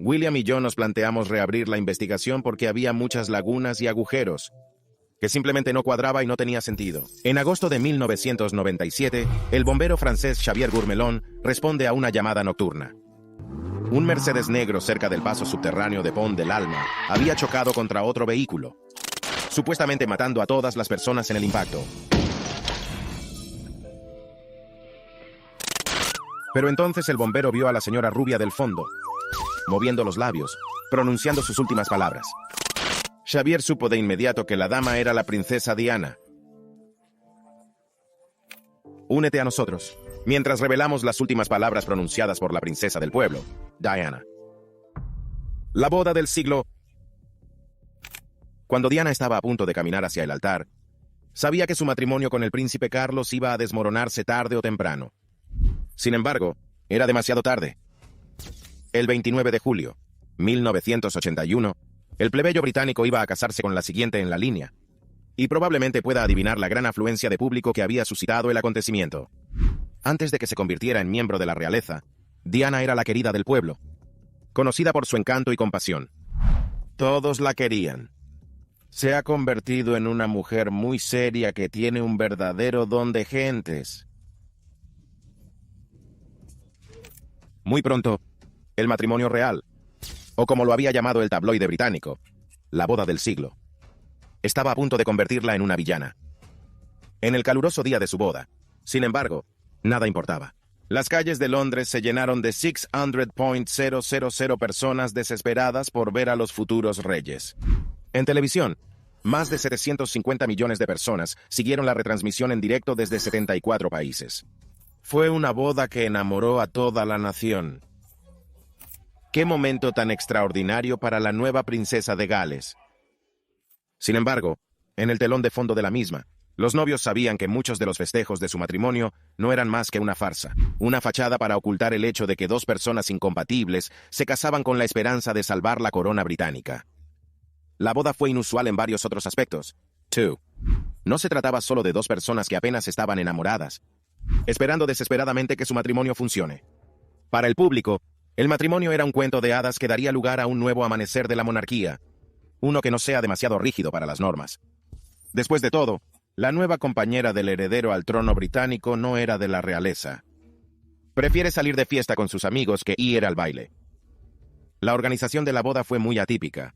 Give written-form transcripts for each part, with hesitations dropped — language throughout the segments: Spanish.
William y yo nos planteamos reabrir la investigación porque había muchas lagunas y agujeros, que simplemente no cuadraba y no tenía sentido. En agosto de 1997, el bombero francés Xavier Gourmelon responde a una llamada nocturna. Un Mercedes negro cerca del paso subterráneo de Pont del Alma había chocado contra otro vehículo, supuestamente matando a todas las personas en el impacto. Pero entonces el bombero vio a la señora rubia del fondo, moviendo los labios, pronunciando sus últimas palabras. Xavier supo de inmediato que la dama era la princesa Diana. Únete a nosotros, mientras revelamos las últimas palabras pronunciadas por la princesa del pueblo, Diana. La boda del siglo. Cuando Diana estaba a punto de caminar hacia el altar, sabía que su matrimonio con el príncipe Carlos iba a desmoronarse tarde o temprano. Sin embargo, era demasiado tarde. El 29 de julio, 1981, el plebeyo británico iba a casarse con la siguiente en la línea, y probablemente pueda adivinar la gran afluencia de público que había suscitado el acontecimiento. Antes de que se convirtiera en miembro de la realeza, Diana era la querida del pueblo, conocida por su encanto y compasión. Todos la querían. Se ha convertido en una mujer muy seria que tiene un verdadero don de gentes. Muy pronto, el matrimonio real, o como lo había llamado el tabloide británico, la boda del siglo, estaba a punto de convertirla en una villana. En el caluroso día de su boda, sin embargo, nada importaba. Las calles de Londres se llenaron de 600.000 personas desesperadas por ver a los futuros reyes. En televisión, más de 750 millones de personas siguieron la retransmisión en directo desde 74 países. Fue una boda que enamoró a toda la nación. ¡Qué momento tan extraordinario para la nueva princesa de Gales! Sin embargo, en el telón de fondo de la misma, los novios sabían que muchos de los festejos de su matrimonio no eran más que una farsa, una fachada para ocultar el hecho de que dos personas incompatibles se casaban con la esperanza de salvar la corona británica. La boda fue inusual en varios otros aspectos. No se trataba solo de dos personas que apenas estaban enamoradas, esperando desesperadamente que su matrimonio funcione. Para el público, el matrimonio era un cuento de hadas que daría lugar a un nuevo amanecer de la monarquía, uno que no sea demasiado rígido para las normas. Después de todo, la nueva compañera del heredero al trono británico no era de la realeza. Prefiere salir de fiesta con sus amigos que ir al baile. La organización de la boda fue muy atípica.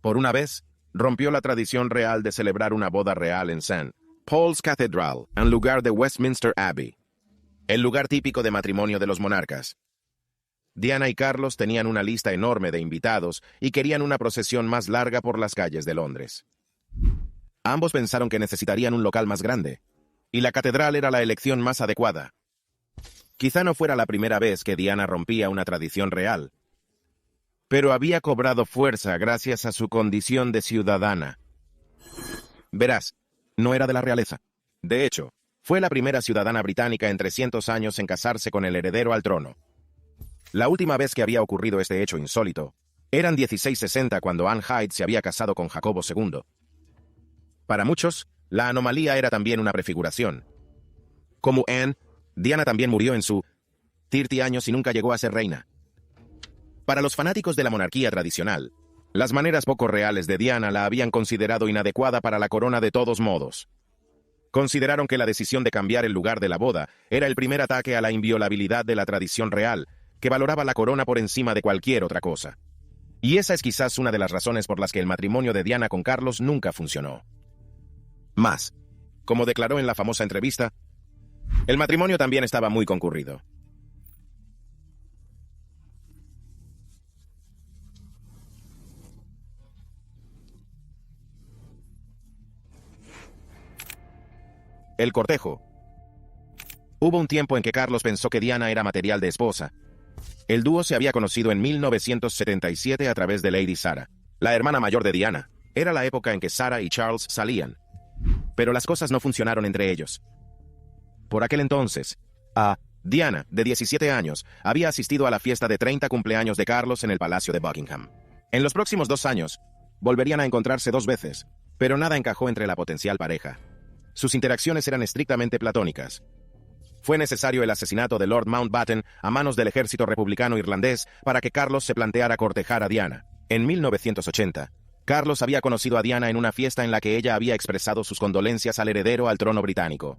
Por una vez, rompió la tradición real de celebrar una boda real en St. Paul's Cathedral, en lugar de Westminster Abbey, el lugar típico de matrimonio de los monarcas. Diana y Carlos tenían una lista enorme de invitados y querían una procesión más larga por las calles de Londres. Ambos pensaron que necesitarían un local más grande, y la catedral era la elección más adecuada. Quizá no fuera la primera vez que Diana rompía una tradición real, pero había cobrado fuerza gracias a su condición de ciudadana. Verás, no era de la realeza. De hecho, fue la primera ciudadana británica en 300 años en casarse con el heredero al trono. La última vez que había ocurrido este hecho insólito, eran 1660 cuando Anne Hyde se había casado con Jacobo II. Para muchos, la anomalía era también una prefiguración. Como Anne, Diana también murió en su 30 años y nunca llegó a ser reina. Para los fanáticos de la monarquía tradicional, las maneras poco reales de Diana la habían considerado inadecuada para la corona de todos modos. Consideraron que la decisión de cambiar el lugar de la boda era el primer ataque a la inviolabilidad de la tradición real, que valoraba la corona por encima de cualquier otra cosa. Y esa es quizás una de las razones por las que el matrimonio de Diana con Carlos nunca funcionó. Más, como declaró en la famosa entrevista, el matrimonio también estaba muy concurrido. El cortejo. Hubo un tiempo en que Carlos pensó que Diana era material de esposa. El dúo se había conocido en 1977 a través de Lady Sarah, la hermana mayor de Diana. Era la época en que Sarah y Charles salían. Pero las cosas no funcionaron entre ellos. Por aquel entonces, Diana, de 17 años, había asistido a la fiesta de 30 cumpleaños de Carlos en el Palacio de Buckingham. En los próximos 2 años, volverían a encontrarse 2 veces, pero nada encajó entre la potencial pareja. Sus interacciones eran estrictamente platónicas. Fue necesario el asesinato de Lord Mountbatten a manos del ejército republicano irlandés para que Carlos se planteara cortejar a Diana. En 1980, Carlos había conocido a Diana en una fiesta en la que ella había expresado sus condolencias al heredero al trono británico.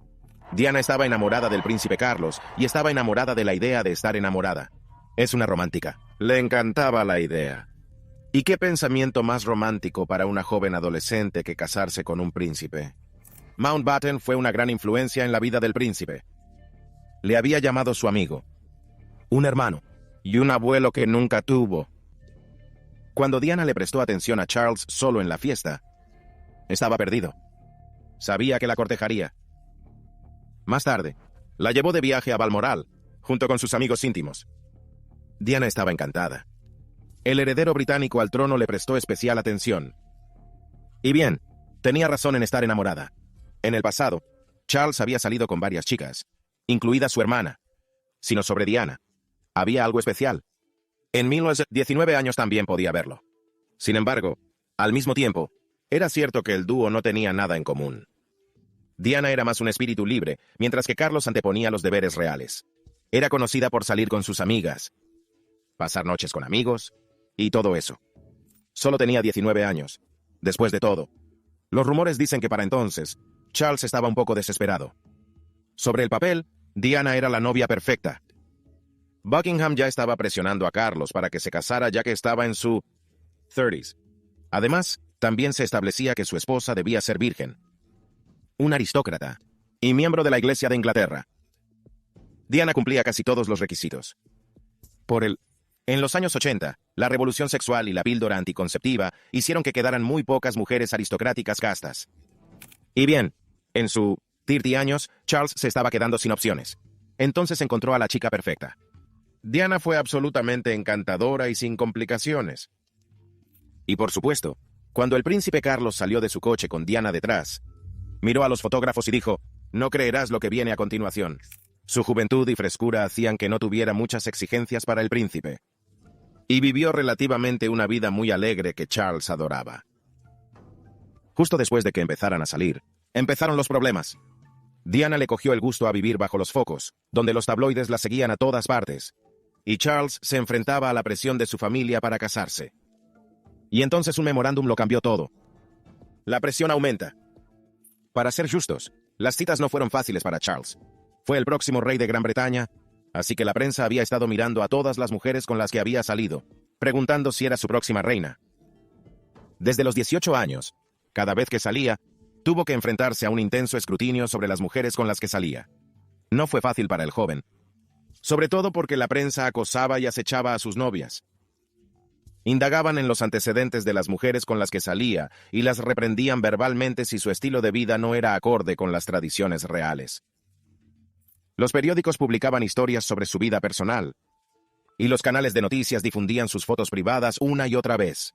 Diana estaba enamorada del príncipe Carlos y estaba enamorada de la idea de estar enamorada. Es una romántica. Le encantaba la idea. ¿Y qué pensamiento más romántico para una joven adolescente que casarse con un príncipe? Mountbatten fue una gran influencia en la vida del príncipe. Le había llamado su amigo, un hermano y un abuelo que nunca tuvo. Cuando Diana le prestó atención a Charles solo en la fiesta, estaba perdido. Sabía que la cortejaría. Más tarde, la llevó de viaje a Balmoral, junto con sus amigos íntimos. Diana estaba encantada. El heredero británico al trono le prestó especial atención. Y bien, tenía razón en estar enamorada. En el pasado, Charles había salido con varias chicas, incluida su hermana. Sino sobre Diana, había algo especial. En 19 años también podía verlo. Sin embargo, al mismo tiempo, era cierto que el dúo no tenía nada en común. Diana era más un espíritu libre, mientras que Carlos anteponía los deberes reales. Era conocida por salir con sus amigas, pasar noches con amigos, y todo eso. Solo tenía 19 años. Después de todo, los rumores dicen que para entonces, Charles estaba un poco desesperado. Sobre el papel, Diana era la novia perfecta. Buckingham ya estaba presionando a Carlos para que se casara ya que estaba en su 30s. Además, también se establecía que su esposa debía ser virgen, un aristócrata y miembro de la Iglesia de Inglaterra. Diana cumplía casi todos los requisitos. En los años 80, la revolución sexual y la píldora anticonceptiva hicieron que quedaran muy pocas mujeres aristocráticas castas. Y bien, en sus 30 años, Charles se estaba quedando sin opciones. Entonces encontró a la chica perfecta. Diana fue absolutamente encantadora y sin complicaciones. Y por supuesto, cuando el príncipe Carlos salió de su coche con Diana detrás, miró a los fotógrafos y dijo, «No creerás lo que viene a continuación». Su juventud y frescura hacían que no tuviera muchas exigencias para el príncipe. Y vivió relativamente una vida muy alegre que Charles adoraba. Justo después de que empezaran a salir, empezaron los problemas. Diana le cogió el gusto a vivir bajo los focos, donde los tabloides la seguían a todas partes, y Charles se enfrentaba a la presión de su familia para casarse. Y entonces un memorándum lo cambió todo. La presión aumenta. Para ser justos, las citas no fueron fáciles para Charles. Fue el próximo rey de Gran Bretaña, así que la prensa había estado mirando a todas las mujeres con las que había salido, preguntando si era su próxima reina. Desde los 18 años, cada vez que salía, tuvo que enfrentarse a un intenso escrutinio sobre las mujeres con las que salía. No fue fácil para el joven, sobre todo porque la prensa acosaba y acechaba a sus novias. Indagaban en los antecedentes de las mujeres con las que salía y las reprendían verbalmente si su estilo de vida no era acorde con las tradiciones reales. Los periódicos publicaban historias sobre su vida personal, y los canales de noticias difundían sus fotos privadas una y otra vez.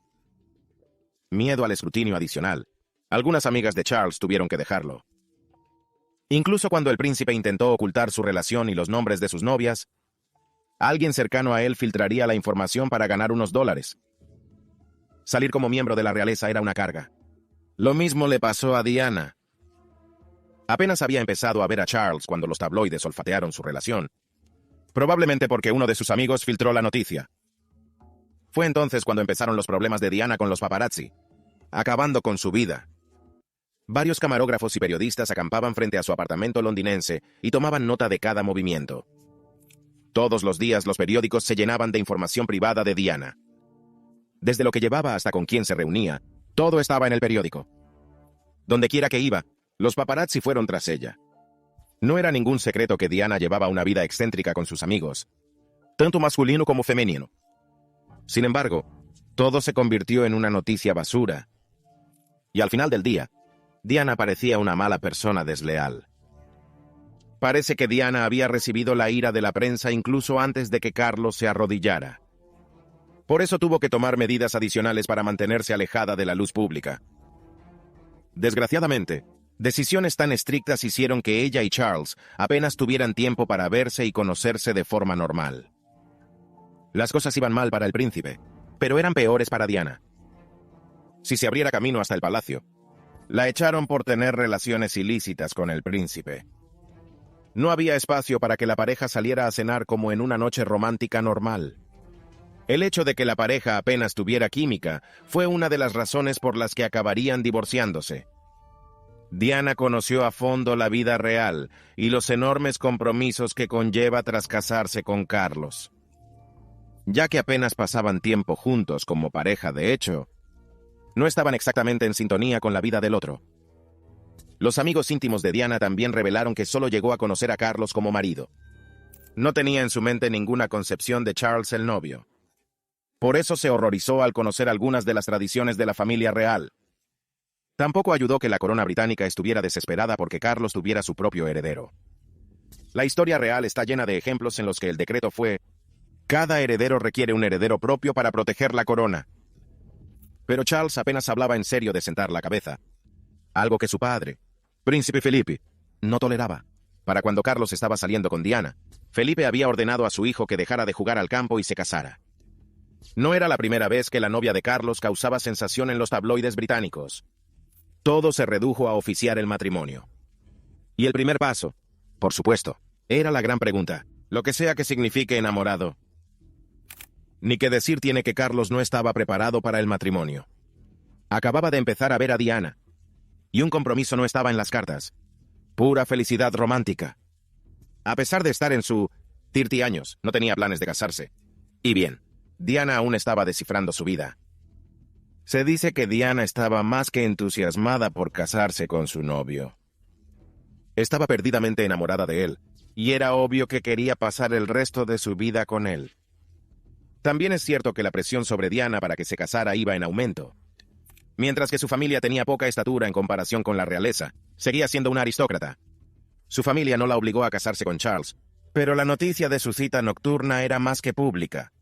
Miedo al escrutinio adicional. Algunas amigas de Charles tuvieron que dejarlo. Incluso cuando el príncipe intentó ocultar su relación y los nombres de sus novias, alguien cercano a él filtraría la información para ganar unos dólares. Salir como miembro de la realeza era una carga. Lo mismo le pasó a Diana. Apenas había empezado a ver a Charles cuando los tabloides olfatearon su relación, probablemente porque uno de sus amigos filtró la noticia. Fue entonces cuando empezaron los problemas de Diana con los paparazzi, acabando con su vida. Varios camarógrafos y periodistas acampaban frente a su apartamento londinense y tomaban nota de cada movimiento. Todos los días los periódicos se llenaban de información privada de Diana. Desde lo que llevaba hasta con quién se reunía, todo estaba en el periódico. Dondequiera que iba, los paparazzi fueron tras ella. No era ningún secreto que Diana llevaba una vida excéntrica con sus amigos, tanto masculino como femenino. Sin embargo, todo se convirtió en una noticia basura. Y al final del día, Diana parecía una mala persona desleal. Parece que Diana había recibido la ira de la prensa incluso antes de que Carlos se arrodillara. Por eso tuvo que tomar medidas adicionales para mantenerse alejada de la luz pública. Desgraciadamente, decisiones tan estrictas hicieron que ella y Charles apenas tuvieran tiempo para verse y conocerse de forma normal. Las cosas iban mal para el príncipe, pero eran peores para Diana. Si se abriera camino hasta el palacio, la echaron por tener relaciones ilícitas con el príncipe. No había espacio para que la pareja saliera a cenar como en una noche romántica normal. El hecho de que la pareja apenas tuviera química fue una de las razones por las que acabarían divorciándose. Diana conoció a fondo la vida real y los enormes compromisos que conlleva tras casarse con Carlos. Ya que apenas pasaban tiempo juntos como pareja de hecho, no estaban exactamente en sintonía con la vida del otro. Los amigos íntimos de Diana también revelaron que solo llegó a conocer a Carlos como marido. No tenía en su mente ninguna concepción de Charles el novio. Por eso se horrorizó al conocer algunas de las tradiciones de la familia real. Tampoco ayudó que la corona británica estuviera desesperada porque Carlos tuviera su propio heredero. La historia real está llena de ejemplos en los que el decreto fue: cada heredero requiere un heredero propio para proteger la corona. Pero Charles apenas hablaba en serio de sentar la cabeza, algo que su padre, Príncipe Felipe, no toleraba. Para cuando Carlos estaba saliendo con Diana, Felipe había ordenado a su hijo que dejara de jugar al campo y se casara. No era la primera vez que la novia de Carlos causaba sensación en los tabloides británicos. Todo se redujo a oficiar el matrimonio. Y el primer paso, por supuesto, era la gran pregunta, lo que sea que signifique enamorado. Ni que decir tiene que Carlos no estaba preparado para el matrimonio. Acababa de empezar a ver a Diana, y un compromiso no estaba en las cartas. Pura felicidad romántica. A pesar de estar en su 30 años, no tenía planes de casarse. Y bien, Diana aún estaba descifrando su vida. Se dice que Diana estaba más que entusiasmada por casarse con su novio. Estaba perdidamente enamorada de él, y era obvio que quería pasar el resto de su vida con él. También es cierto que la presión sobre Diana para que se casara iba en aumento. Mientras que su familia tenía poca estatura en comparación con la realeza, seguía siendo una aristócrata. Su familia no la obligó a casarse con Charles, pero la noticia de su cita nocturna era más que pública.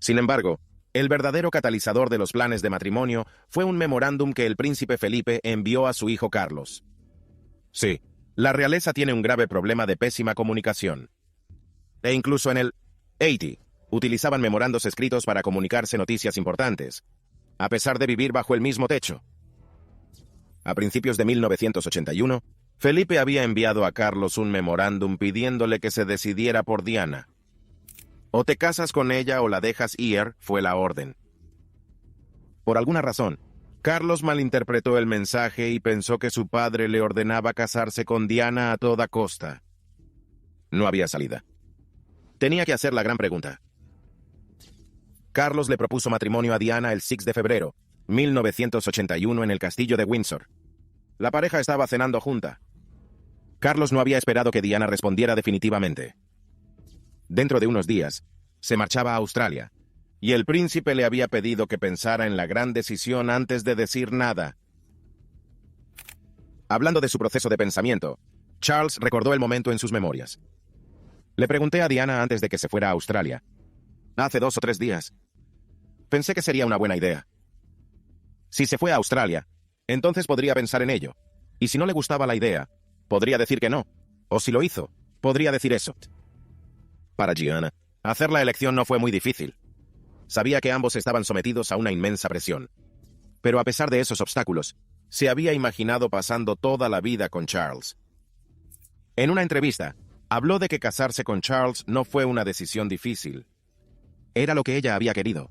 Sin embargo, el verdadero catalizador de los planes de matrimonio fue un memorándum que el príncipe Felipe envió a su hijo Carlos. Sí, la realeza tiene un grave problema de pésima comunicación. E incluso en el 80, utilizaban memorandos escritos para comunicarse noticias importantes, a pesar de vivir bajo el mismo techo. A principios de 1981, Felipe había enviado a Carlos un memorándum pidiéndole que se decidiera por Diana. O te casas con ella o la dejas ir, fue la orden. Por alguna razón, Carlos malinterpretó el mensaje y pensó que su padre le ordenaba casarse con Diana a toda costa. No había salida. Tenía que hacer la gran pregunta. Carlos le propuso matrimonio a Diana el 6 de febrero, 1981 en el castillo de Windsor. La pareja estaba cenando junta. Carlos no había esperado que Diana respondiera definitivamente. Dentro de unos días, se marchaba a Australia, y el príncipe le había pedido que pensara en la gran decisión antes de decir nada. Hablando de su proceso de pensamiento, Charles recordó el momento en sus memorias. Le pregunté a Diana antes de que se fuera a Australia. Hace 2 o 3 días. Pensé que sería una buena idea. Si se fue a Australia, entonces podría pensar en ello. Y si no le gustaba la idea, podría decir que no. O si lo hizo, podría decir eso. Para Diana, hacer la elección no fue muy difícil. Sabía que ambos estaban sometidos a una inmensa presión. Pero a pesar de esos obstáculos, se había imaginado pasando toda la vida con Charles. En una entrevista, habló de que casarse con Charles no fue una decisión difícil. Era lo que ella había querido.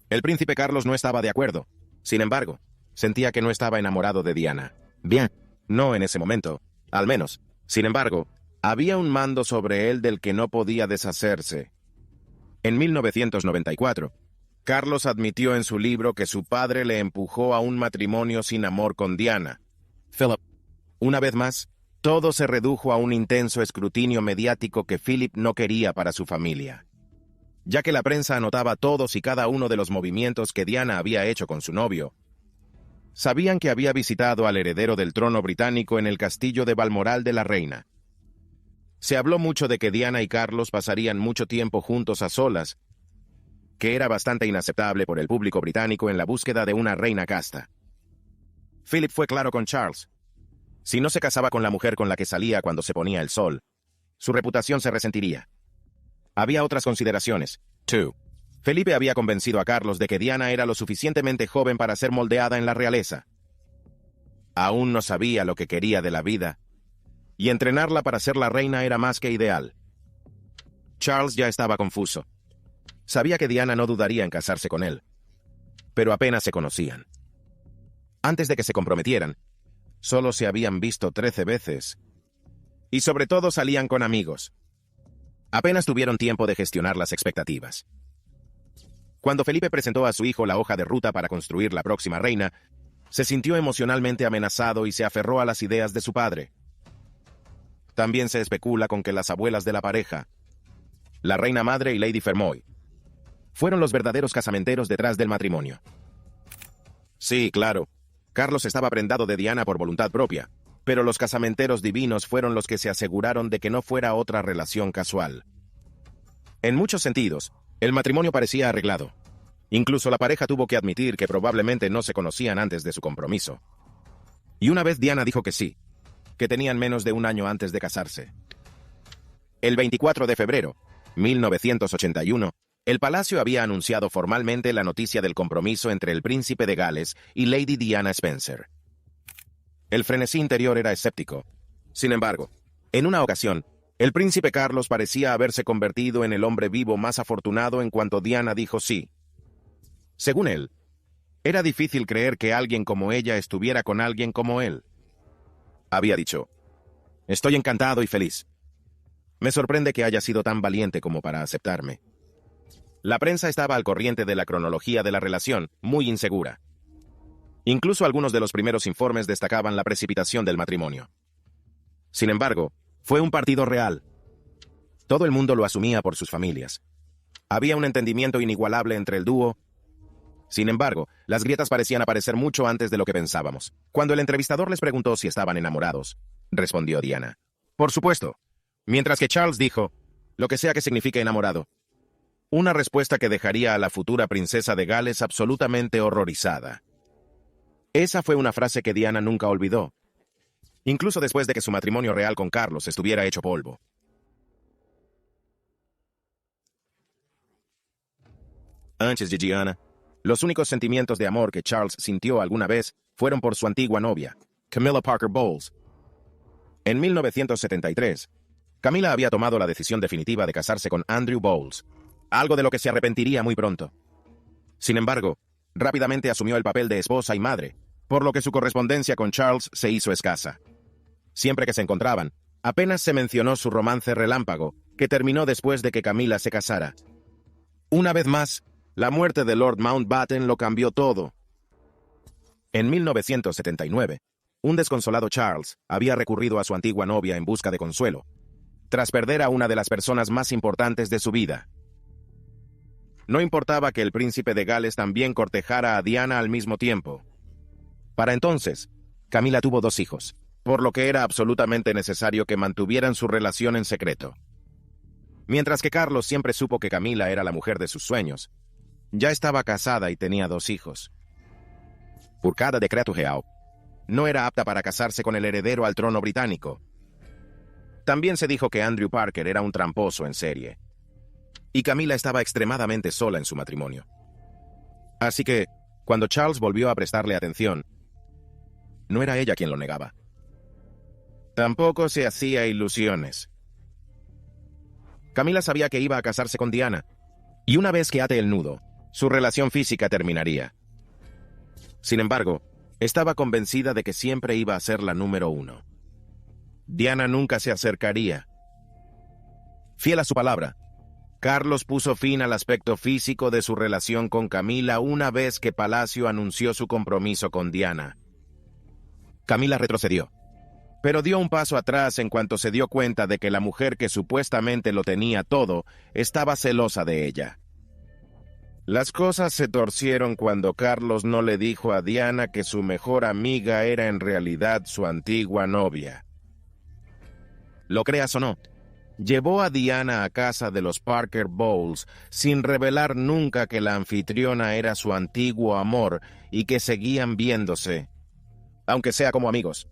El príncipe Carlos no estaba de acuerdo. Sin embargo, sentía que no estaba enamorado de Diana. Bien, no en ese momento, al menos. Sin embargo, había un mando sobre él del que no podía deshacerse. En 1994, Carlos admitió en su libro que su padre le empujó a un matrimonio sin amor con Diana. Philip. Una vez más, todo se redujo a un intenso escrutinio mediático que Philip no quería para su familia. Ya que la prensa anotaba todos y cada uno de los movimientos que Diana había hecho con su novio. Sabían que había visitado al heredero del trono británico en el castillo de Balmoral de la Reina. Se habló mucho de que Diana y Carlos pasarían mucho tiempo juntos a solas, que era bastante inaceptable por el público británico en la búsqueda de una reina casta. Philip fue claro con Charles. Si no se casaba con la mujer con la que salía cuando se ponía el sol, su reputación se resentiría. Había otras consideraciones. 2. Felipe había convencido a Carlos de que Diana era lo suficientemente joven para ser moldeada en la realeza. Aún no sabía lo que quería de la vida, y entrenarla para ser la reina era más que ideal. Charles ya estaba confuso. Sabía que Diana no dudaría en casarse con él, pero apenas se conocían. Antes de que se comprometieran, solo se habían visto 13 veces, y sobre todo salían con amigos. Apenas tuvieron tiempo de gestionar las expectativas. Cuando Felipe presentó a su hijo la hoja de ruta para construir la próxima reina, se sintió emocionalmente amenazado y se aferró a las ideas de su padre. También se especula con que las abuelas de la pareja, la reina madre y Lady Fermoy, fueron los verdaderos casamenteros detrás del matrimonio. Sí, claro, Carlos estaba prendado de Diana por voluntad propia, pero los casamenteros divinos fueron los que se aseguraron de que no fuera otra relación casual. En muchos sentidos, el matrimonio parecía arreglado. Incluso la pareja tuvo que admitir que probablemente no se conocían antes de su compromiso. Y una vez Diana dijo que sí, que tenían menos de un año antes de casarse. El 24 de febrero, 1981, el palacio había anunciado formalmente la noticia del compromiso entre el príncipe de Gales y Lady Diana Spencer. El frenesí interior era escéptico. Sin embargo, en una ocasión, el príncipe Carlos parecía haberse convertido en el hombre vivo más afortunado en cuanto Diana dijo sí. Según él, era difícil creer que alguien como ella estuviera con alguien como él. Había dicho: «Estoy encantado y feliz. Me sorprende que haya sido tan valiente como para aceptarme». La prensa estaba al corriente de la cronología de la relación, muy insegura. Incluso algunos de los primeros informes destacaban la precipitación del matrimonio. Sin embargo, fue un partido real. Todo el mundo lo asumía por sus familias. Había un entendimiento inigualable entre el dúo. Sin embargo, las grietas parecían aparecer mucho antes de lo que pensábamos. Cuando el entrevistador les preguntó si estaban enamorados, respondió Diana: «Por supuesto», mientras que Charles dijo: «Lo que sea que signifique enamorado». Una respuesta que dejaría a la futura princesa de Gales absolutamente horrorizada. Esa fue una frase que Diana nunca olvidó, incluso después de que su matrimonio real con Carlos estuviera hecho polvo. Antes de Diana, los únicos sentimientos de amor que Charles sintió alguna vez fueron por su antigua novia, Camilla Parker Bowles. En 1973, Camilla había tomado la decisión definitiva de casarse con Andrew Bowles, algo de lo que se arrepentiría muy pronto. Sin embargo, rápidamente asumió el papel de esposa y madre, por lo que su correspondencia con Charles se hizo escasa. Siempre que se encontraban, apenas se mencionó su romance relámpago, que terminó después de que Camilla se casara. Una vez más, la muerte de Lord Mountbatten lo cambió todo. En 1979, un desconsolado Charles había recurrido a su antigua novia en busca de consuelo, tras perder a una de las personas más importantes de su vida. No importaba que el príncipe de Gales también cortejara a Diana al mismo tiempo. Para entonces, Camilla tuvo 2 hijos, por lo que era absolutamente necesario que mantuvieran su relación en secreto. Mientras que Carlos siempre supo que Camilla era la mujer de sus sueños, ya estaba casada y tenía 2 hijos. Por cada decreto real, no era apta para casarse con el heredero al trono británico. También se dijo que Andrew Parker era un tramposo en serie, y Camilla estaba extremadamente sola en su matrimonio. Así que, cuando Charles volvió a prestarle atención, no era ella quien lo negaba. Tampoco se hacía ilusiones. Camilla sabía que iba a casarse con Diana, y una vez que ate el nudo, su relación física terminaría. Sin embargo, estaba convencida de que siempre iba a ser la número 1. Diana nunca se acercaría. Fiel a su palabra, Carlos puso fin al aspecto físico de su relación con Camilla una vez que Palacio anunció su compromiso con Diana. Camilla retrocedió, pero dio un paso atrás en cuanto se dio cuenta de que la mujer que supuestamente lo tenía todo estaba celosa de ella. Las cosas se torcieron cuando Carlos no le dijo a Diana que su mejor amiga era en realidad su antigua novia. Lo creas o no, llevó a Diana a casa de los Parker Bowles sin revelar nunca que la anfitriona era su antiguo amor y que seguían viéndose, aunque sea como amigos.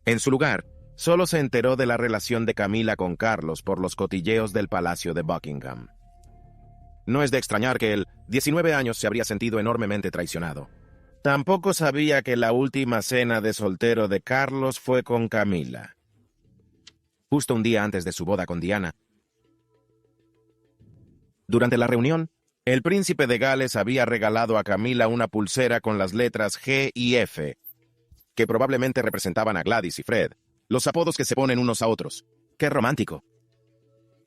En su lugar, solo se enteró de la relación de Camilla con Carlos por los cotilleos del Palacio de Buckingham. No es de extrañar que él, 19 años, se habría sentido enormemente traicionado. Tampoco sabía que la última cena de soltero de Carlos fue con Camilla. justo un día antes de su boda con Diana. Durante la reunión, el príncipe de Gales había regalado a Camila una pulsera con las letras G y F, que probablemente representaban a Gladys y Fred, los apodos que se ponen unos a otros. ¡Qué romántico!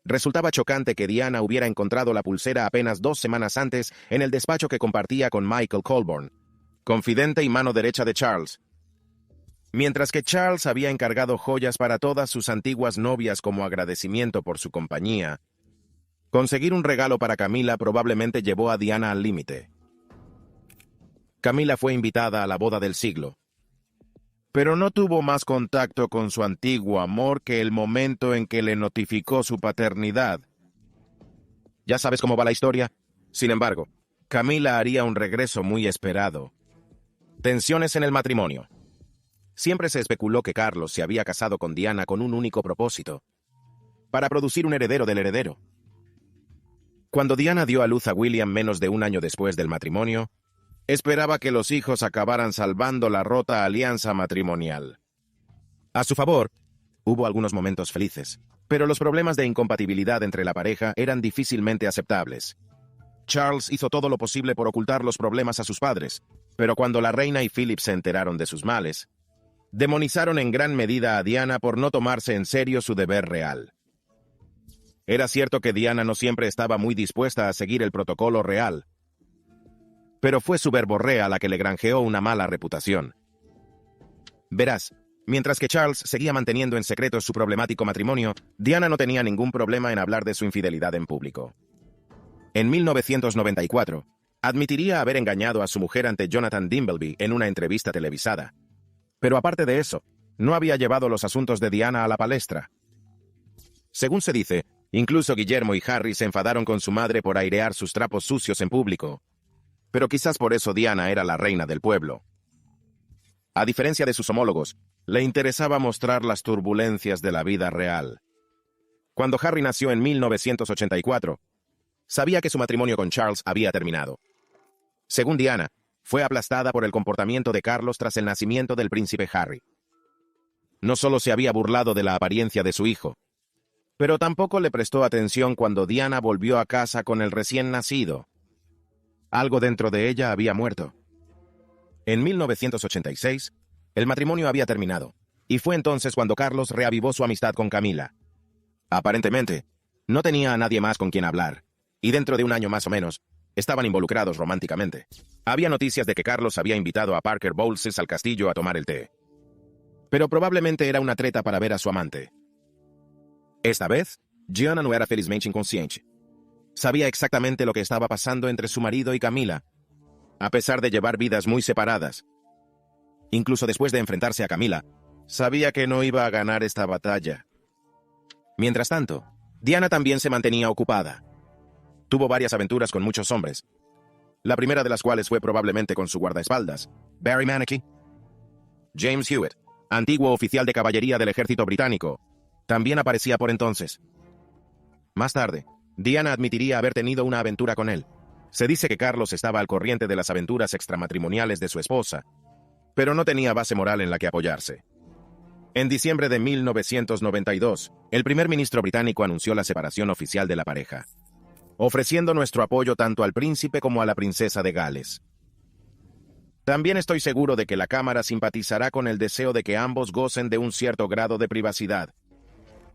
Resultaba chocante que Diana hubiera encontrado la pulsera apenas 2 semanas antes en el despacho que compartía con Michael Colborne, confidente y mano derecha de Charles. Mientras que Charles había encargado joyas para todas sus antiguas novias como agradecimiento por su compañía, conseguir un regalo para Camila probablemente llevó a Diana al límite. Camila fue invitada a la boda del siglo, pero no tuvo más contacto con su antiguo amor que el momento en que le notificó su paternidad. Ya sabes cómo va la historia. Sin embargo, Camila haría un regreso muy esperado. Tensiones en el matrimonio. Siempre se especuló que Carlos se había casado con Diana con un único propósito: para producir un heredero del heredero. Cuando Diana dio a luz a William menos de un año después del matrimonio, esperaba que los hijos acabaran salvando la rota alianza matrimonial. A su favor, hubo algunos momentos felices, pero los problemas de incompatibilidad entre la pareja eran difícilmente aceptables. Charles hizo todo lo posible por ocultar los problemas a sus padres, pero cuando la reina y Philip se enteraron de sus males, demonizaron en gran medida a Diana por no tomarse en serio su deber real. Era cierto que Diana no siempre estaba muy dispuesta a seguir el protocolo real, pero fue su verborrea la que le granjeó una mala reputación. Verás, mientras que Charles seguía manteniendo en secreto su problemático matrimonio, Diana no tenía ningún problema en hablar de su infidelidad en público. En 1994, admitiría haber engañado a su mujer ante Jonathan Dimbleby en una entrevista televisada. Pero aparte de eso, no había llevado los asuntos de Diana a la palestra. Según se dice, incluso Guillermo y Harry se enfadaron con su madre por airear sus trapos sucios en público. Pero quizás por eso Diana era la reina del pueblo. A diferencia de sus homólogos, le interesaba mostrar las turbulencias de la vida real. Cuando Harry nació en 1984, sabía que su matrimonio con Charles había terminado. Según Diana, fue aplastada por el comportamiento de Carlos tras el nacimiento del príncipe Harry. No solo se había burlado de la apariencia de su hijo, pero tampoco le prestó atención cuando Diana volvió a casa con el recién nacido. Algo dentro de ella había muerto. En 1986, el matrimonio había terminado, y fue entonces cuando Carlos reavivó su amistad con Camila. Aparentemente, no tenía a nadie más con quien hablar, y dentro de un año más o menos, estaban involucrados románticamente. Había noticias de que Carlos había invitado a Parker Bowles al castillo a tomar el té. Pero probablemente era una treta para ver a su amante. Esta vez, Gianna no era felizmente inconsciente. Sabía exactamente lo que estaba pasando entre su marido y Camila, a pesar de llevar vidas muy separadas. Incluso después de enfrentarse a Camila, sabía que no iba a ganar esta batalla. Mientras tanto, Diana también se mantenía ocupada. Tuvo varias aventuras con muchos hombres, la primera de las cuales fue probablemente con su guardaespaldas, Barry Manaki. James Hewitt, antiguo oficial de caballería del ejército británico, también aparecía por entonces. Más tarde, Diana admitiría haber tenido una aventura con él. Se dice que Carlos estaba al corriente de las aventuras extramatrimoniales de su esposa, pero no tenía base moral en la que apoyarse. En diciembre de 1992, el primer ministro británico anunció la separación oficial de la pareja, ofreciendo nuestro apoyo tanto al príncipe como a la princesa de Gales. También estoy seguro de que la Cámara simpatizará con el deseo de que ambos gocen de un cierto grado de privacidad.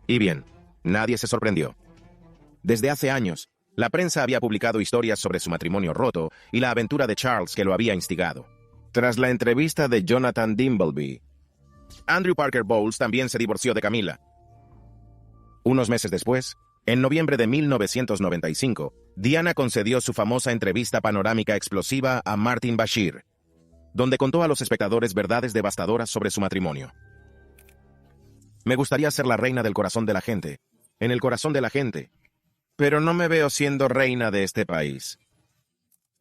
Y bien, nadie se sorprendió. Desde hace años, la prensa había publicado historias sobre su matrimonio roto y la aventura de Charles que lo había instigado. Tras la entrevista de Jonathan Dimbleby, Andrew Parker Bowles también se divorció de Camila. Unos meses después, en noviembre de 1995, Diana concedió su famosa entrevista panorámica explosiva a Martin Bashir, donde contó a los espectadores verdades devastadoras sobre su matrimonio. Me gustaría ser la reina del corazón de la gente, en el corazón de la gente, pero no me veo siendo reina de este país.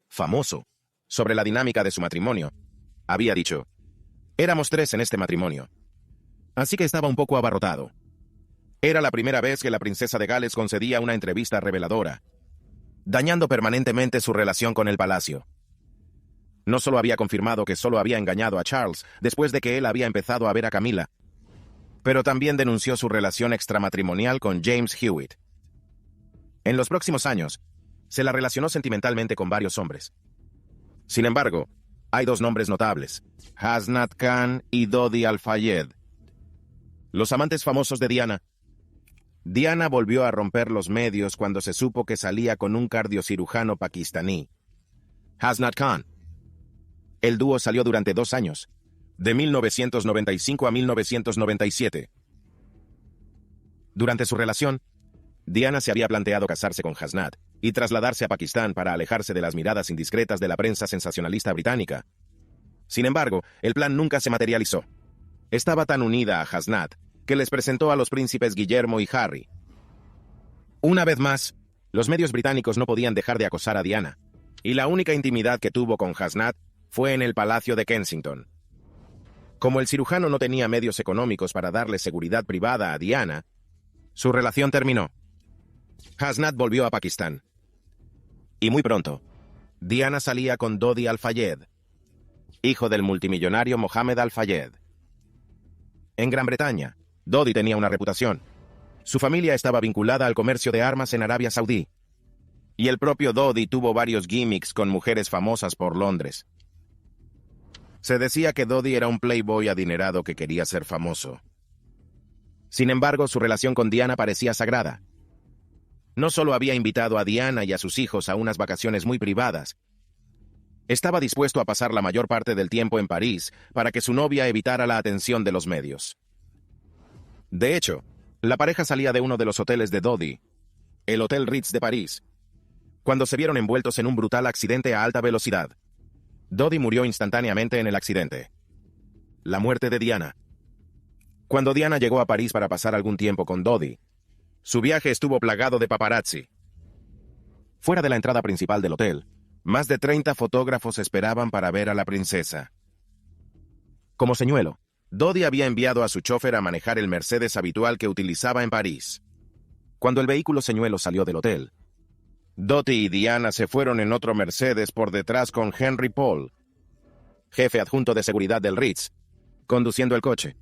Famoso, sobre la dinámica de su matrimonio, había dicho: éramos 3 en este matrimonio, así que estaba un poco abarrotado. Era la primera vez que la princesa de Gales concedía una entrevista reveladora, dañando permanentemente su relación con el palacio. No solo había confirmado que solo había engañado a Charles después de que él había empezado a ver a Camila, pero también denunció su relación extramatrimonial con James Hewitt. En los próximos años, se la relacionó sentimentalmente con varios hombres. Sin embargo, hay dos nombres notables, Hasnat Khan y Dodi Al-Fayed. Los amantes famosos de Diana. Diana volvió a romper los medios cuando se supo que salía con un cardiocirujano pakistaní, Hasnat Khan. El dúo salió durante 2 años, de 1995 a 1997. Durante su relación, Diana se había planteado casarse con Hasnat y trasladarse a Pakistán para alejarse de las miradas indiscretas de la prensa sensacionalista británica. Sin embargo, el plan nunca se materializó. Estaba tan unida a Hasnat que les presentó a los príncipes Guillermo y Harry. Una vez más, los medios británicos no podían dejar de acosar a Diana, y la única intimidad que tuvo con Hasnat fue en el Palacio de Kensington. Como el cirujano no tenía medios económicos para darle seguridad privada a Diana, su relación terminó. Hasnat volvió a Pakistán. Y muy pronto, Diana salía con Dodi Al-Fayed, hijo del multimillonario Mohammed Al-Fayed. En Gran Bretaña, Dodi tenía una reputación. Su familia estaba vinculada al comercio de armas en Arabia Saudí. Y el propio Dodi tuvo varios gimmicks con mujeres famosas por Londres. Se decía que Dodi era un playboy adinerado que quería ser famoso. Sin embargo, su relación con Diana parecía sagrada. No solo había invitado a Diana y a sus hijos a unas vacaciones muy privadas, estaba dispuesto a pasar la mayor parte del tiempo en París para que su novia evitara la atención de los medios. De hecho, la pareja salía de uno de los hoteles de Dodi, el Hotel Ritz de París, cuando se vieron envueltos en un brutal accidente a alta velocidad. Dodi murió instantáneamente en el accidente. La muerte de Diana. Cuando Diana llegó a París para pasar algún tiempo con Dodi, su viaje estuvo plagado de paparazzi. Fuera de la entrada principal del hotel, más de 30 fotógrafos esperaban para ver a la princesa. Como señuelo, Dodi había enviado a su chofer a manejar el Mercedes habitual que utilizaba en París. Cuando el vehículo señuelo salió del hotel, Dodi y Diana se fueron en otro Mercedes por detrás con Henry Paul, jefe adjunto de seguridad del Ritz, conduciendo el coche.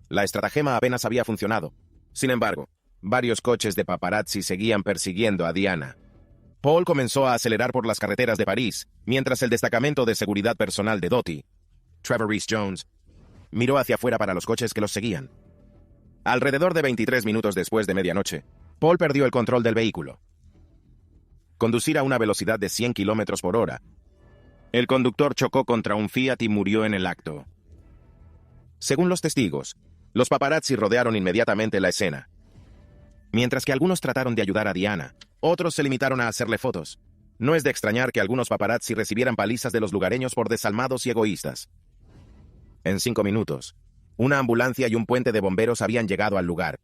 La estratagema apenas había funcionado. Sin embargo, varios coches de paparazzi seguían persiguiendo a Diana. Paul comenzó a acelerar por las carreteras de París, mientras el destacamento de seguridad personal de Dodi, Trevor Rees-Jones, miró hacia afuera para los coches que los seguían. Alrededor de 23 minutos después de medianoche, Paul perdió el control del vehículo. Conducir a una velocidad de 100 kilómetros por hora. El conductor chocó contra un Fiat y murió en el acto. Según los testigos, los paparazzi rodearon inmediatamente la escena. Mientras que algunos trataron de ayudar a Diana, otros se limitaron a hacerle fotos. No es de extrañar que algunos paparazzi recibieran palizas de los lugareños por desalmados y egoístas. En 5 minutos, una ambulancia y un puente de bomberos habían llegado al lugar.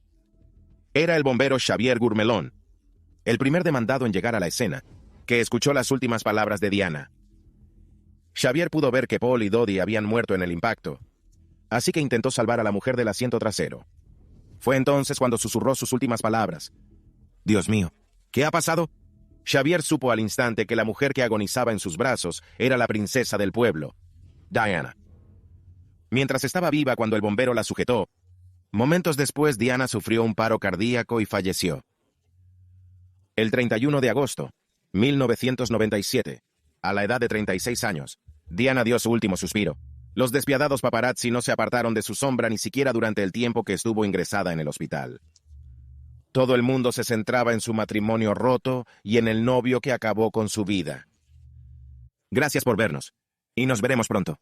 Era el bombero Xavier Gourmelon, el primer demandado en llegar a la escena, que escuchó las últimas palabras de Diana. Xavier pudo ver que Paul y Dodi habían muerto en el impacto, así que intentó salvar a la mujer del asiento trasero. Fue entonces cuando susurró sus últimas palabras. «Dios mío, ¿qué ha pasado?» Xavier supo al instante que la mujer que agonizaba en sus brazos era la princesa del pueblo, Diana. Mientras estaba viva cuando el bombero la sujetó, momentos después Diana sufrió un paro cardíaco y falleció. El 31 de agosto, 1997, a la edad de 36 años, Diana dio su último suspiro. Los despiadados paparazzi no se apartaron de su sombra ni siquiera durante el tiempo que estuvo ingresada en el hospital. Todo el mundo se centraba en su matrimonio roto y en el novio que acabó con su vida. Gracias por vernos, y nos veremos pronto.